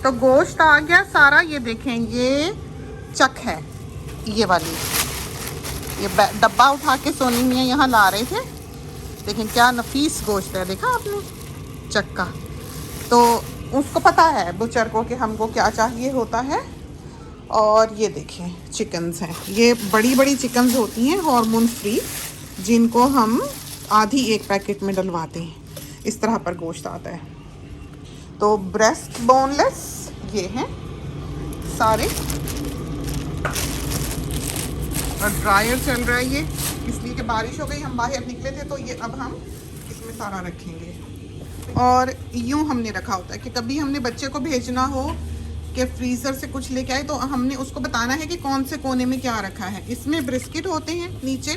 तो गोश्त आ गया सारा। ये देखें, ये चक है, ये वाली। ये डब्बा उठा के सोनी मियाँ यहाँ ला रहे थे। देखें क्या नफीस गोश्त है, देखा आपने, चक का। तो उसको पता है बुचर को कि हमको क्या चाहिए होता है। और ये देखें चिकन्स हैं, ये बड़ी बड़ी चिकन्स होती हैं हार्मोन फ्री, जिनको हम आधी एक पैकेट में डलवाते हैं। इस तरह पर गोश्त आता है। तो ब्रेस्ट बोनलेस ये हैं सारे। और ड्रायर चल रहा है ये, इसलिए कि बारिश हो गई, हम बाहर निकले थे, तो ये अब हम इसमें सारा रखेंगे। और यूँ हमने रखा होता है कि कभी हमने बच्चे को भेजना हो कि फ्रीज़र से कुछ लेके आए, तो हमने उसको बताना है कि कौन से कोने में क्या रखा है। इसमें ब्रिस्किट होते हैं नीचे,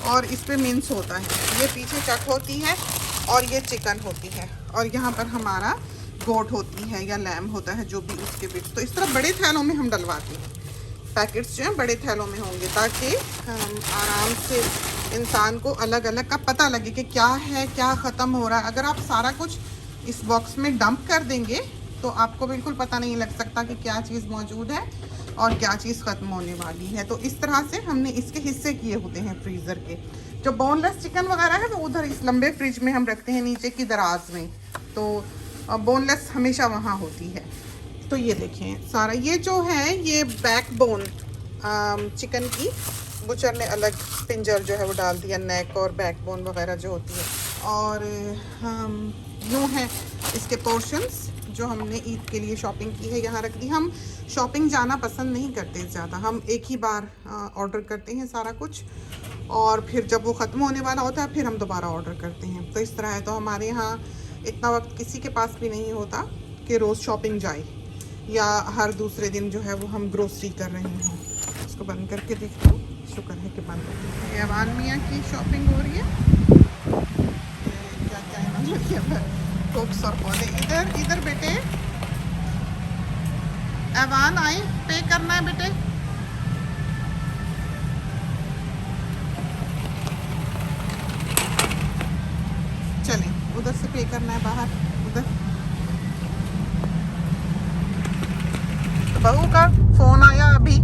और इस पे मिन्स होता है। ये पीछे चक होती है, और ये चिकन होती है, और यहाँ पर हमारा गोट होती है या लैम होता है, जो भी उसके बिट्स। तो इस तरह बड़े थैलों में हम डलवाते हैं। पैकेट्स जो हैं बड़े थैलों में होंगे, ताकि हम आराम से इंसान को अलग अलग का पता लगे कि क्या है, क्या ख़त्म हो रहा है। अगर आप सारा कुछ इस बॉक्स में डंप कर देंगे तो आपको बिल्कुल पता नहीं लग सकता कि क्या चीज़ मौजूद है और क्या चीज़ ख़त्म होने वाली है। तो इस तरह से हमने इसके हिस्से किए होते हैं फ्रीज़र के। जो बोनलेस चिकन वगैरह है वो उधर इस लंबे फ्रिज में हम रखते हैं, नीचे की दराज में। तो बोनलेस हमेशा वहाँ होती है। तो ये देखें सारा, ये जो है ये बैक बोन चिकन की बुचर ने अलग पिंजर जो है वो डाल दिया, नेक और बैक बोन वगैरह जो होती है। और यूँ हैं इसके पोर्शंस जो हमने ईद के लिए शॉपिंग की है, यहाँ रख दी। हम शॉपिंग जाना पसंद नहीं करते ज़्यादा, हम एक ही बार ऑर्डर करते हैं सारा कुछ, और फिर जब वो ख़त्म होने वाला होता है फिर हम दोबारा ऑर्डर करते हैं। तो इस तरह है। तो हमारे यहाँ इतना वक्त किसी के पास भी नहीं होता कि रोज़ शॉपिंग जाए, या हर दूसरे दिन जो है वो हम ग्रोसरी कर रहे हों। इसको बंद करके देखते हो, शुक्र है कि बंद हो गई। अवान मियाँ की शॉपिंग हो रही है। क्या क्या इन्होंने रखी है, कोक्स और पौधे। इधर इधर बेटे, अवान आए, पे करना है बेटे। चलें, उधर से पे करना है बाहर, उधर। तो बहू का फ़ोन आया अभी,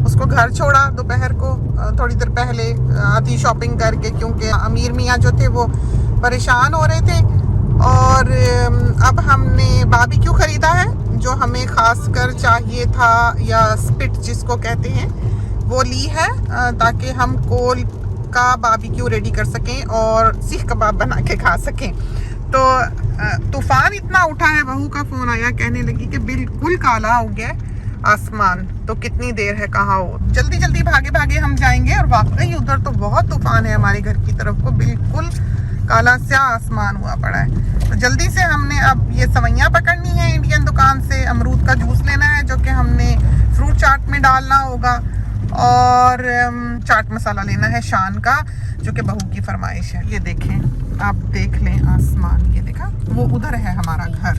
उसको घर छोड़ा दोपहर को, थोड़ी देर पहले आधी शॉपिंग करके, क्योंकि अमीर मियाँ जो थे वो परेशान हो रहे थे। और अब हमने बारबेक्यू ख़रीदा है, जो हमें ख़ासकर चाहिए था, या स्पिट जिसको कहते हैं, वो ली है, ताकि हम कोल का बारबेक्यू रेडी कर सकें और सीख कबाब बना के खा सकें। तो तूफ़ान इतना उठा है, बहू का फ़ोन आया, कहने लगी कि बिल्कुल काला हो गया आसमान, तो कितनी देर है, कहाँ हो। जल्दी जल्दी भागे भागे हम जाएंगे, और वाकई उधर तो बहुत तूफ़ान है हमारे घर की तरफ को, बिल्कुल काला स्या आसमान हुआ पड़ा है। तो जल्दी से हमने अब ये सवैयाँ पकड़नी है इंडियन दुकान से, अमरूद का जूस लेना है जो कि हमने फ्रूट चाट में डालना होगा, और चाट मसाला लेना है शान का, जो कि बहू की फरमाइश है। ये देखें, आप देख लें आसमान, ये देखा, वो उधर है हमारा घर।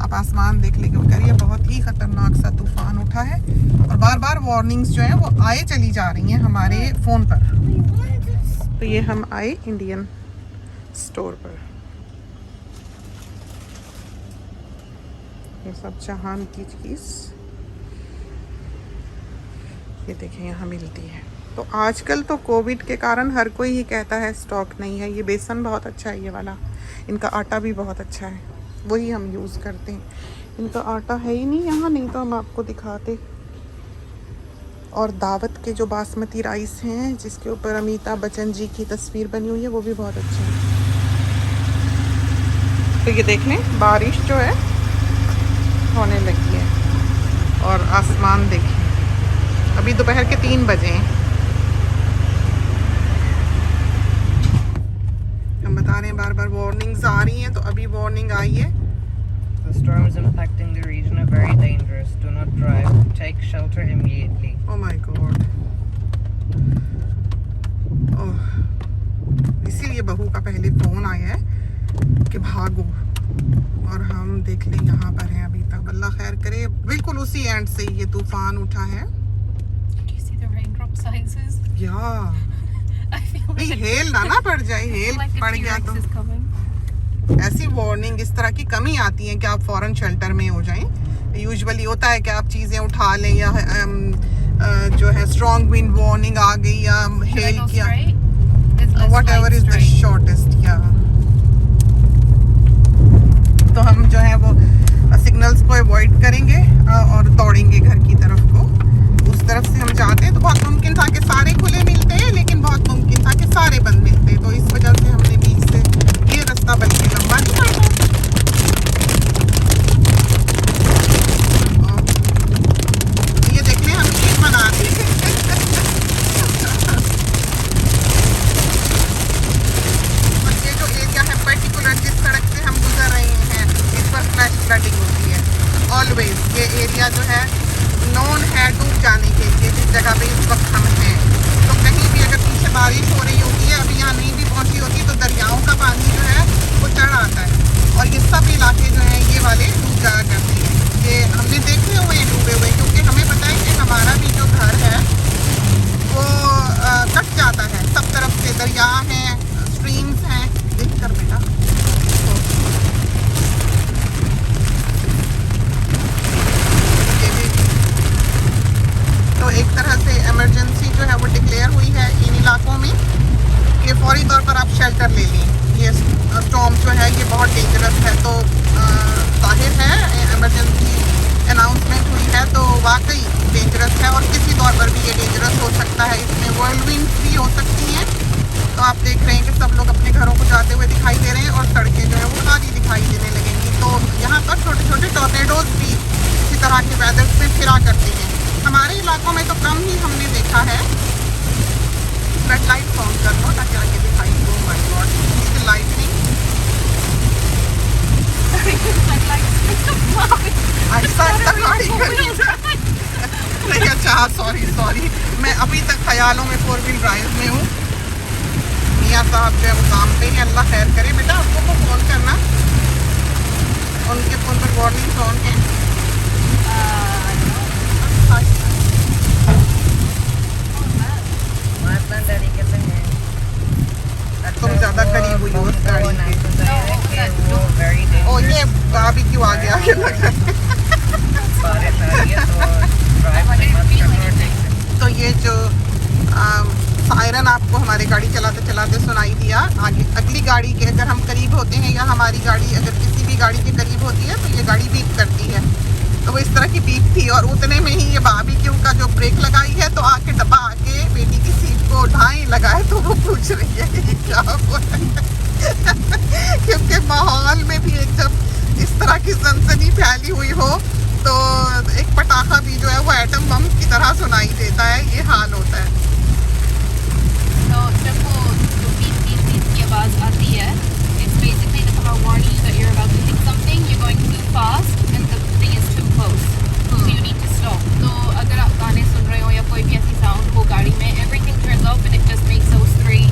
आप आसमान देख लें, क्योंकि ये बहुत ही ख़तरनाक सा तूफ़ान उठा है, और बार बार वार्निंग्स जो हैं वो आए चली जा रही हैं हमारे फ़ोन पर। तो ये हम आए इंडियन स्टोर पर, ये सब जहान की चीज़ ये देखें यहाँ मिलती है। तो आजकल तो कोविड के कारण हर कोई ही कहता है स्टॉक नहीं है। ये बेसन बहुत अच्छा है, ये वाला, इनका आटा भी बहुत अच्छा है, वही हम यूज़ करते हैं। इनका आटा है ही नहीं यहाँ, नहीं तो हम आपको दिखाते। और दावत के जो बासमती राइस हैं, जिसके ऊपर अमिताभ बच्चन जी की तस्वीर बनी हुई है, वो भी बहुत अच्छे हैं। तो ये देख लें, बारिश जो है होने लगी है, और आसमान देखिए, अभी दोपहर के 3 बजे हैं। हम बता रहे हैं बार बार वार्निंग्स आ रही हैं, तो अभी वार्निंग आई है। The storm is impacting the region are very dangerous. Do not drive. Take shelter immediately. Oh my God. इसीलिए बहू का पहले फ़ोन आया है कि भागो, और हम देख लें यहाँ पर हैं अभी तक। अल्लाह खैर करे, बिल्कुल उसी एंड से ये तूफ़ान उठा है। या नहीं, हेल ना पड़ जाए, हेल पड़ गया तो ऐसी वार्निंग इस तरह की कमी आती है कि आप फ़ौरन शेल्टर में हो जाएं, यूजुअली होता है कि आप चीज़ें उठा लें या जो है स्ट्रॉन्ग विंड वार्निंग आ गई या हेल किया, whatever is the shortest, yeah. तो हम जो है वो सिग्नल्स को अवॉइड करेंगे और दौड़ेंगे घर की तरफ को। उस तरफ से हम जाते हैं तो बहुत मुमकिन था कि सारे खुले मिलते हैं, लेकिन बहुत मुमकिन था कि सारे बंद मिलते हैं, तो इस वजह से हमने बीच से ये रास्ता बल्कि लंबा नहीं था। ये देख लें हम एक बना दी पर्टिकुलर जिस सड़क से हम गुजर रहे हैं इस पर फ्लैश फ्लडिंग होती है ऑलवेज। ये एरिया जो है नोन है डूब जाने के लिए, जिस जगह पे इस वक्त हम हैं। तो कहीं भी अगर पीछे बारिश हो रही होती है, अभी यहाँ नहीं भी पहुँची होती, तो दरियाओं का पानी जो है वो चढ़ आता है और ये सब इलाके जो हैं ये वाले डूब जाया करते हैं। ये हमने देखे हुए हैं डूबे हुए, क्योंकि हमें पता है कि हमारा भी जो घर है वो कट जाता है सब तरफ से, दरिया हैं, स्ट्रीम्स हैं। देख कर बेटा तो एक तरह से इमरजेंसी जो है वो डिक्लेयर हुई है इन इलाकों में कि फौरी तौर पर आप शेल्टर ले लें। ये स्टॉर्म जो है ये बहुत डेंजरस है, तो जाहिर है इमरजेंसी अनाउंसमेंट हुई है तो वाकई डेंजरस है और किसी तौर पर भी ये डेंजरस हो सकता है। इसमें वर्ल्डविंड्स भी हो सकती हैं। तो आप देख रहे हैं कि सब लोग अपने घरों को जाते हुए दिखाई दे रहे हैं और सड़कें जो है वो खाली दिखाई देने लगेंगी। तो यहाँ पर छोटे छोटे टॉर्नेडोज भी इसी तरह के वेदर्स में फिरा करते हैं। हमारे इलाकों में तो कम ही हमने देखा है। रेड लाइट ऑन कर लो ताकि आगे दिखाई दो। माय गॉड, लाइटनिंग नहीं, अच्छा सॉरी मैं अभी तक ख्यालों में 4 व्हील ड्राइव में हूँ। मियाँ साहब जो है वो काम पे हैं, अल्लाह खैर करे। बेटा आपको को फ़ोन करना, उनके फ़ोन पर वार्निंग ऑन है। तुम ज़्यादा करीब हुई हो उस गाड़ी के। ओ ये भाभी क्यों आ गया आगे लग रहा है। तो ये जो सायरन आपको हमारे गाड़ी चलाते चलाते सुनाई दिया, आगे अगली गाड़ी के अगर हम करीब होते हैं या हमारी गाड़ी अगर किसी भी गाड़ी के करीब होती है तो ये गाड़ी बीप करती है। तो वो इस तरह की बीप थी और उतने में ही ये भाभी क्यों का जो ब्रेक लगाई है तो आके डब्बा आके बेटी की सीट को ढाई लगाए, तो वो पूछ रही है कि क्या हुआ क्योंकि माहौल में भी एक जब इस तरह की सनसनी फैली हुई हो तो एक पटाखा भी जो है वो एटम बम की तरह सुनाई देता है। ये हाल होता है। तो जब वो बीप की आवाज़ आती है, it's basically the warning that you're about to hit something, you're going too fast and the thing is too close, so you need to stop. तो अगर आप गाने सुन रहे हो या कोई भी ऐसी साउंड हो गाड़ी में, everything turns off and it just makes those 3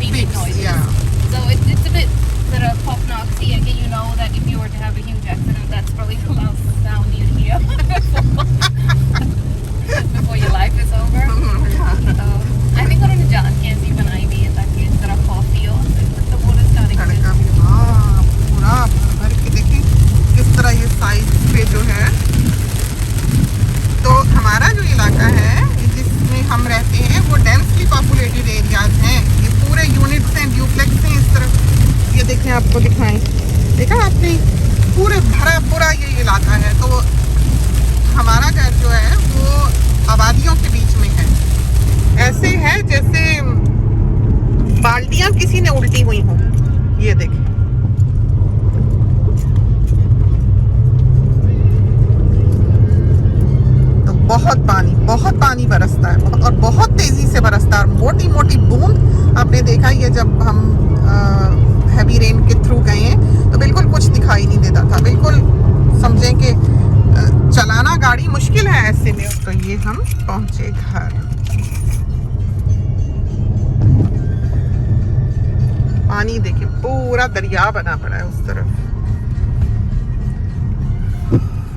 beeping noises. Yeah. So it's a bit sort of pop noxy, and you know that if you were to have a huge accident, that's probably the loudest sound you'd hear before your life is over. So I think उन्होंने जान के ऐसी बनाई हुई है ताकि इस तरह कॉफी हो तो वो पूरा भर के देखें किस तरह ये साइज पे जो है। तो हमारा जो इलाका है जिसमें हम रहते हैं वो डेंसली पॉपुलेटेड एरियाज हैं। ये पूरे यूनिट्स हैं, ड्यूप्लेक्स हैं इस तरफ। ये देखें, आपको दिखाएं, देखा आपने, पूरे भरा पूरा ये इलाका है। तो हमारा घर जो है वो आबादियों के बीच में है। ऐसे है जैसे बाल्टियां किसी ने उल्टी हुई हों। ये देखें, तो बहुत पानी बरसता है और बहुत तेजी से बरसता है। और मोटी मोटी बूंद आपने देखा ये जब हम हैवी रेन के थ्रू गए हैं तो बिल्कुल कुछ दिखाई नहीं देता था। बिल्कुल समझें कि चलाना गाड़ी मुश्किल है ऐसे में। तो ये हम पहुंचे घर। पानी देखिए पूरा दरिया बना पड़ा है उस तरफ।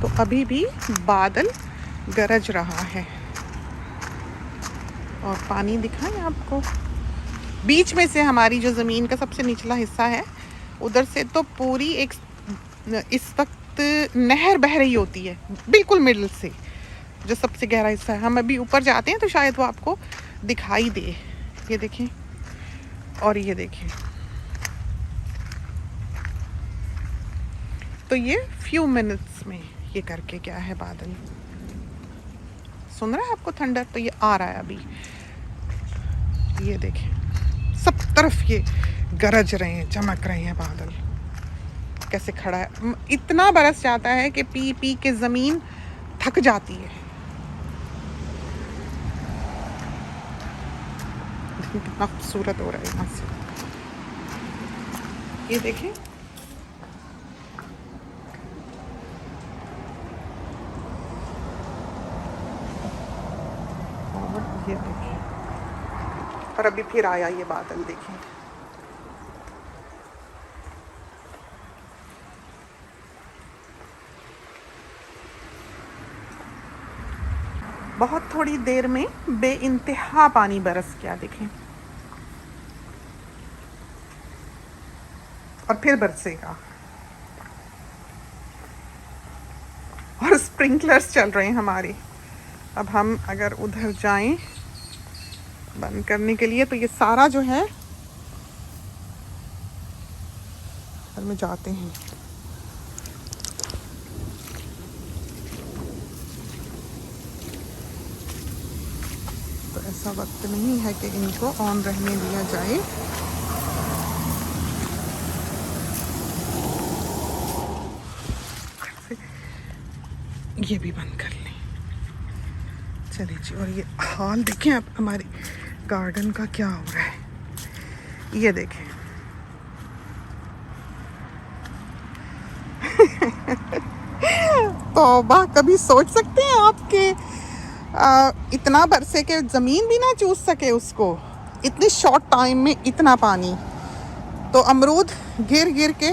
तो अभी भी बादल गरज रहा है और पानी दिखाएं आपको। बीच में से हमारी जो ज़मीन का सबसे निचला हिस्सा है उधर से तो पूरी एक इस वक्त नहर बह रही होती है बिल्कुल मिडल से, जो सबसे गहरा हिस्सा है। हम अभी ऊपर जाते हैं तो शायद वो आपको दिखाई दे। ये देखें, और ये देखें, तो ये फ्यू मिनट्स में ये करके क्या है बादल, सुन रहा है आपको थंडर? तो ये आ रहा है अभी, ये देखें सब तरफ ये गरज रहे हैं, चमक रहे हैं बादल, कैसे खड़ा है। इतना बरस जाता है कि पी पी के ज़मीन थक जाती है। देखिए कितना खूबसूरत हो रहा है यहाँ से, ये देखें। और ये देखें, और अभी फिर आया ये बादल, देखें। बहुत थोड़ी देर में बेइंतहा पानी बरस गया, देखें, और फिर बरसेगा। और स्प्रिंकलर्स चल रहे हैं हमारे। अब हम अगर उधर जाएं बंद करने के लिए, तो ये सारा जो है, घर में जाते हैं। तो ऐसा वक्त नहीं है कि इनको ऑन रहने दिया जाए। ये भी बंद कर लें, चलिए जी। और ये हाल देखें आप हमारे गार्डन का क्या हो रहा है, ये देखें। तौबा, कभी सोच सकते हैं आपके इतना बरसे के ज़मीन भी ना चूस सके उसको, इतनी शॉर्ट टाइम में इतना पानी। तो अमरूद गिर गिर के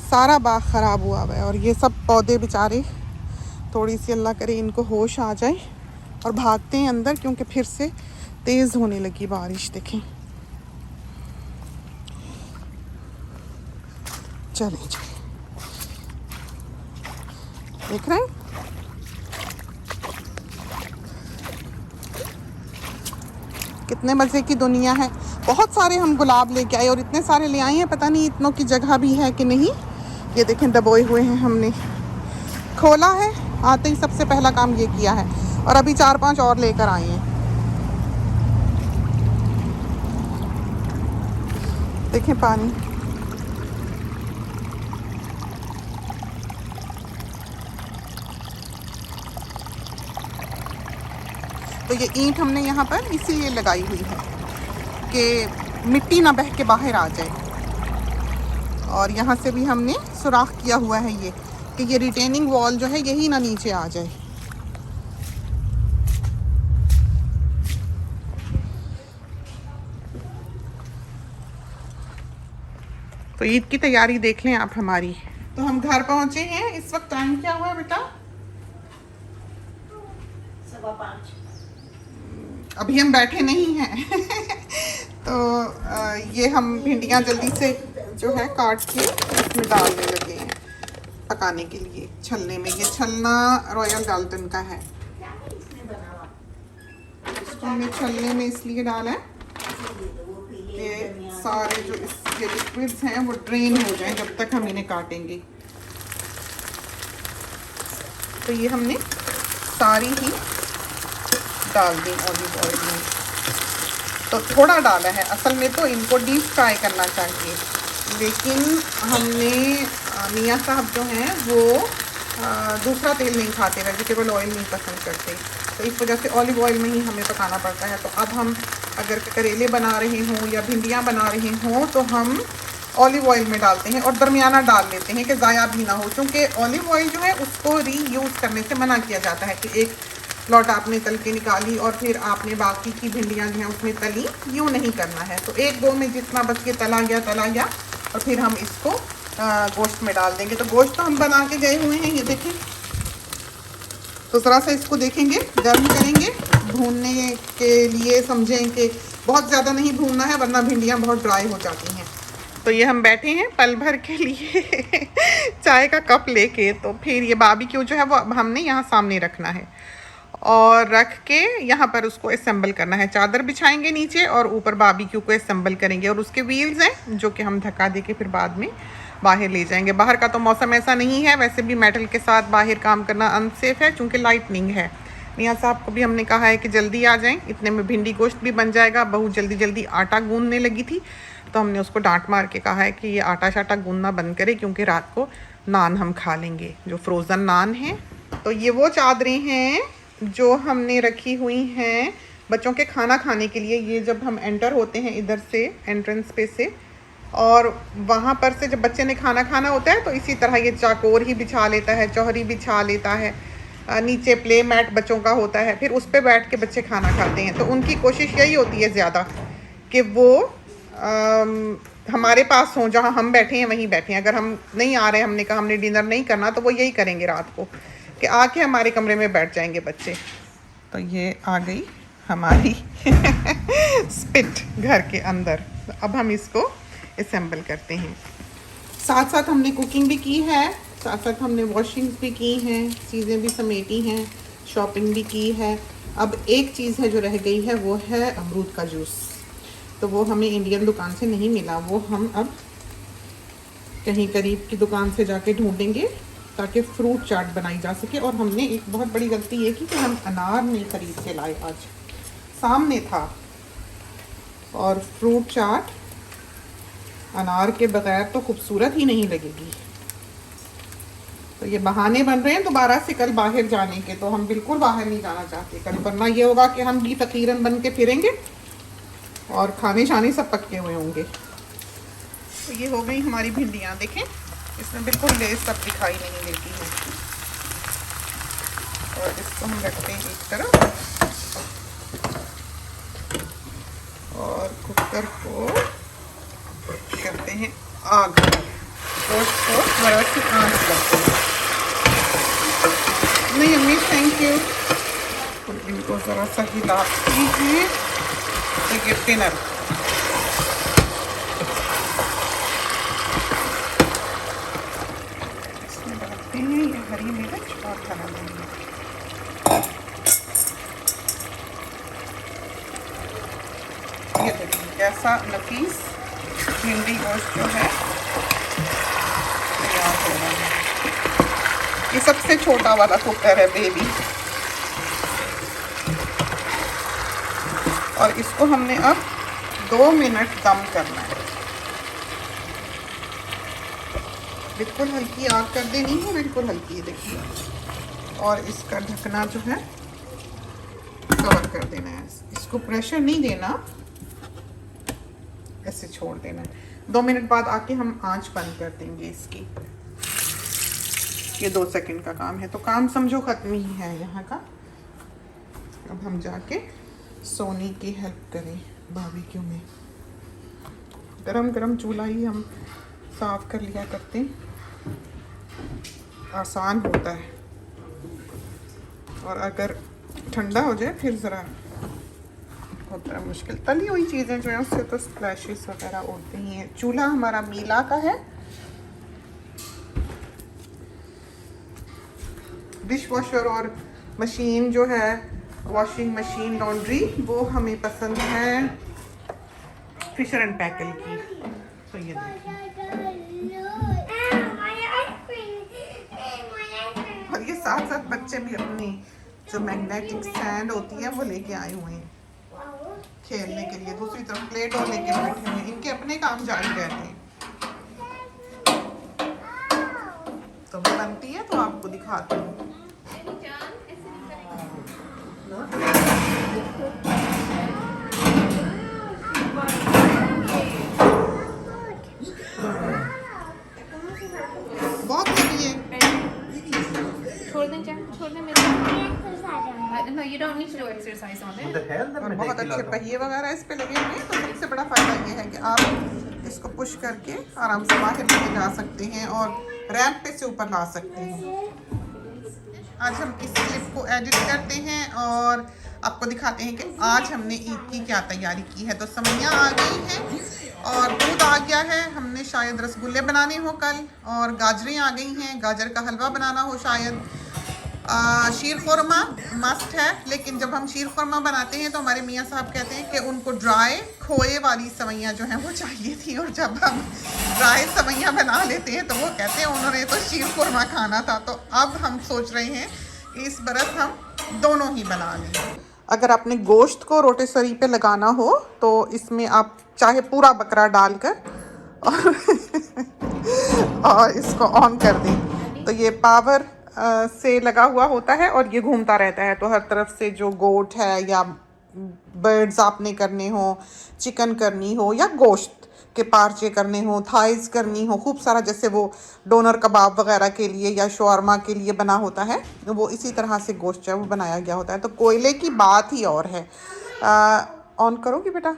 सारा बाग ख़राब हुआ हुआ है। और ये सब पौधे बेचारे, थोड़ी सी अल्लाह करे इनको होश आ जाए और भागते हैं अंदर, क्योंकि फिर से तेज़ होने लगी बारिश, देखें। चलें जी, देख रहे हैं कितने मज़े की दुनिया है। बहुत सारे हम गुलाब लेके आए, और इतने सारे ले आए हैं, पता नहीं इतनों की जगह भी है कि नहीं। ये देखें दबोए हुए हैं, हमने खोला है, आते ही सबसे पहला काम ये किया है। और अभी 4-5 और लेकर आए हैं, देखें पानी। तो ये ईंट हमने यहाँ पर इसीलिए लगाई हुई है कि मिट्टी ना बह के बाहर आ जाए। और यहाँ से भी हमने सुराख किया हुआ है ये, कि ये रिटेनिंग वॉल जो है यही ना नीचे आ जाए। तो ईद की तैयारी देख लें आप हमारी। तो हम घर पहुँचे हैं, इस वक्त टाइम क्या हुआ बेटा? 5:15। अभी हम बैठे नहीं हैं। तो ये हम भिंडियाँ जल्दी से जो है काट के इसमें डालने लगे हैं पकाने के लिए, छलने में। ये छलना रॉयल डाल्टन का है, इसको हमने छलने में इसलिए डाला है कि सारे जो इसके लिक्विड्स हैं वो ड्रेन हो जाएं जब तक हम इन्हें काटेंगे। तो ये हमने सारी ही डाल दी ऑलिव ऑयल में। तो थोड़ा डाला है, असल में तो इनको डीप फ्राई करना चाहिए, लेकिन हमने मियाँ साहब जो हैं वो दूसरा तेल नहीं खाते, वेजिटेबल ऑयल नहीं पसंद करते, तो इस वजह से ऑलिव ऑयल में ही हमें पकाना पड़ता है। तो अब हम अगर करेले बना रहे हों या भिंडियाँ बना रहे हों तो हम ऑलिव ऑयल में डालते हैं, और दरमियाना डाल लेते हैं कि ज़ाया भी ना हो, क्योंकि ऑलिव ऑयल जो है उसको रीयूज़ करने से मना किया जाता है कि एक लौट आपने तल के निकाली और फिर आपने बाकी की भिंडियाँ जो हैं उसमें तली, यूँ नहीं करना है। तो 1-2 में जितना बस ये तला गया, और फिर हम इसको गोश्त में डाल देंगे। तो गोश्त तो हम बना के गए हुए हैं, ये देखें। तो ज़रा सा इसको देखेंगे, गर्म करेंगे भूनने के लिए, समझें कि बहुत ज़्यादा नहीं भूनना है वरना भिंडियाँ बहुत ड्राई हो जाती हैं। तो ये हम बैठे हैं पल भर के लिए चाय का कप लेके। तो फिर ये बारबेक्यू जो है वो अब हमने यहाँ सामने रखना है और रख के यहाँ पर उसको असेंबल करना है। चादर बिछाएंगे नीचे और ऊपर बारबेक्यू को असेंबल करेंगे। और उसके व्हील्स हैं जो कि हम धक्का दे के फिर बाद में बाहर ले जाएंगे। बाहर का तो मौसम ऐसा नहीं है, वैसे भी मेटल के साथ बाहर काम करना अनसेफ है क्योंकि लाइटनिंग है। मियाँ साहब को भी हमने कहा है कि जल्दी आ जाएं, इतने में भिंडी गोश्त भी बन जाएगा। बहू जल्दी जल्दी आटा गूंदने लगी थी तो हमने उसको डांट मार के कहा है कि ये आटा शाटा गूंदना बंद करे क्योंकि रात को नान हम खा लेंगे, जो फ्रोज़न नान है। तो ये वो चादरें हैं जो हमने रखी हुई हैं बच्चों के खाना खाने के लिए। ये जब हम एंटर होते हैं इधर से एंट्रेंस पे से, और वहाँ पर से जब बच्चे ने खाना खाना होता है तो इसी तरह ये चाकोर ही बिछा लेता है, चौहरी बिछा लेता है, नीचे प्ले मैट बच्चों का होता है, फिर उस पर बैठ के बच्चे खाना खाते हैं। तो उनकी कोशिश यही होती है ज़्यादा कि वो हमारे पास हों, जहाँ हम बैठे हैं वहीं बैठे हैं। अगर हम नहीं आ रहे, हमने कहा हमने डिनर नहीं करना, तो वो यही करेंगे रात को कि आके हमारे कमरे में बैठ जाएंगे बच्चे। तो ये आ गई हमारी स्पिट घर के अंदर। अब हम इसको असेंबल करते हैं। साथ साथ हमने कुकिंग भी की है, साथ साथ हमने वॉशिंग भी की हैं, चीज़ें भी समेटी हैं, शॉपिंग भी की है। अब एक चीज़ है जो रह गई है, वो है अमरूद का जूस। तो वो हमें इंडियन दुकान से नहीं मिला, वो हम अब कहीं करीब की दुकान से जाके ढूंढेंगे ताकि फ्रूट चाट बनाई जा सके। और हमने एक बहुत बड़ी गलती ये की कि हम अनार नहीं खरीद के लाए, आज सामने था। और फ्रूट चाट अनार के बगैर तो खूबसूरत ही नहीं लगेगी। तो ये बहाने बन रहे हैं दोबारा से कल बाहर जाने के, तो हम बिल्कुल बाहर नहीं जाना चाहते कल, वरना ये होगा कि हम भी फकीरन बन के फिरेंगे और खाने शाने सब पक्के हुए होंगे। तो ये हो गई हमारी भिंडियाँ, देखें इसमें बिल्कुल लेस सब दिखाई नहीं देती है। और इसको हम रखते हैं एक तरफ और कुकर को करते हैं आग, और इसको बड़ा सी आंच लगती है। नहीं अम्मी थैंक यू। तो इनको ज़रा सा हिलाते हैं, ये पिनर इसमें डालते हैं ये हरी मिर्च और हरा धनिया। ये देखिए कैसा नफीस भिंडी गोश्त जो है तैयार हो रहा है। ये सबसे छोटा वाला कुकर है बेबी। और इसको हमने अब 2 मिनट दम करना है। बिल्कुल हल्की आग कर देनी है, बिल्कुल हल्की, देखिए। और इसका ढकना जो है कवर कर देना है, इसको प्रेशर नहीं देना, ऐसे छोड़ देना है। 2 मिनट बाद आके हम आंच बंद कर देंगे इसकी। ये 2 सेकंड का काम है, तो काम समझो खत्म ही है यहाँ का। अब हम जाके सोनी की हेल्प करें बारबेक्यू में। गरम गरम चूल्हा ही हम साफ कर लिया करते हैं, आसान होता है। और अगर ठंडा हो जाए फिर ज़रा होता है मुश्किल। तली हुई चीज़ें जो है उससे तो स्प्लैशेस वगैरह उड़ते ही हैं। चूल्हा हमारा मीला का है। डिश वॉशर और मशीन जो है, वॉशिंग मशीन, लॉन्ड्री, वो हमें पसंद है फिशर एंड पैकल की। तो ये देखिए, और ये साथ साथ बच्चे भी अपनी जो मैग्नेटिक स्टैंड होती है वो लेके आए हुए हैं खेलने के लिए। दूसरी तरफ प्लेट और लेके बैठे हुए हैं, इनके अपने काम जारी रहते हैं। तो वो बनती है तो आपको दिखाती हूँ। बहुत हेवी है। छोड़ दें क्या? छोड़ दें मेरे। No, you don't need to do exercise on it. और बहुत अच्छे पहिए वगैरह इस पे लगे हुए हैं। तो सबसे बड़ा फ़ायदा ये है कि आप इसको पुश करके आराम से बाहर लेके जा सकते हैं और रैंप पे से ऊपर ला सकते हैं। आज हम इस क्लिप को एडिट करते हैं और आपको दिखाते हैं कि आज हमने ईद की क्या तैयारी की है। तो समियाँ आ गई हैं और दूध आ गया है, हमने शायद रसगुल्ले बनाने हो कल, और गाजरें आ गई हैं, गाजर का हलवा बनाना हो शायद। शीर खुरमा मस्ट है, लेकिन जब हम शीर खुरमा बनाते हैं तो हमारे मियाँ साहब कहते हैं कि उनको ड्राई खोए वाली सेवइयाँ जो हैं वो चाहिए थी, और जब हम ड्राई सेवइयाँ बना लेते हैं तो वो कहते हैं उन्होंने तो शीर खुरमा खाना था। तो अब हम सोच रहे हैं कि इस बरस हम दोनों ही बना लें। अगर आपने गोश्त को रोटेसरी पे लगाना हो तो इसमें आप चाहे पूरा बकरा डालकर और इसको ऑन कर दें तो ये पावर से लगा हुआ होता है और ये घूमता रहता है। तो हर तरफ से जो गोट है या बर्ड्स आपने करने हो, चिकन करनी हो या गोश्त के पार्चे करने हो, थाइज करनी हो, खूब सारा, जैसे वो डोनर कबाब वगैरह के लिए या शौरमा के लिए बना होता है, वो इसी तरह से गोश्त जो है वो बनाया गया होता है। तो कोयले की बात ही और है। ऑन करोगी बेटा?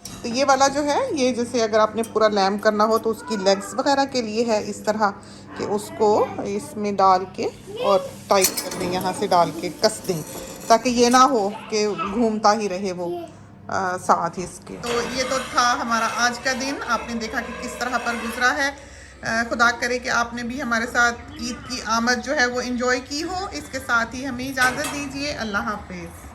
तो ये वाला जो है, ये जैसे अगर आपने पूरा लैम्प करना हो तो उसकी लेग्स वगैरह के लिए है, इस तरह कि उसको इसमें डाल के और टाइट कर दें, यहाँ से डाल के कस दें, ताकि ये ना हो कि घूमता ही रहे वो साथ ही इसके। तो ये तो था हमारा आज का दिन। आपने देखा कि किस तरह पर गुजरा है। खुदा करे कि आपने भी हमारे साथ ईद की आमद जो है वो एंजॉय की हो। इसके साथ ही हमें इजाज़त दीजिए। अल्लाह हाफिज़।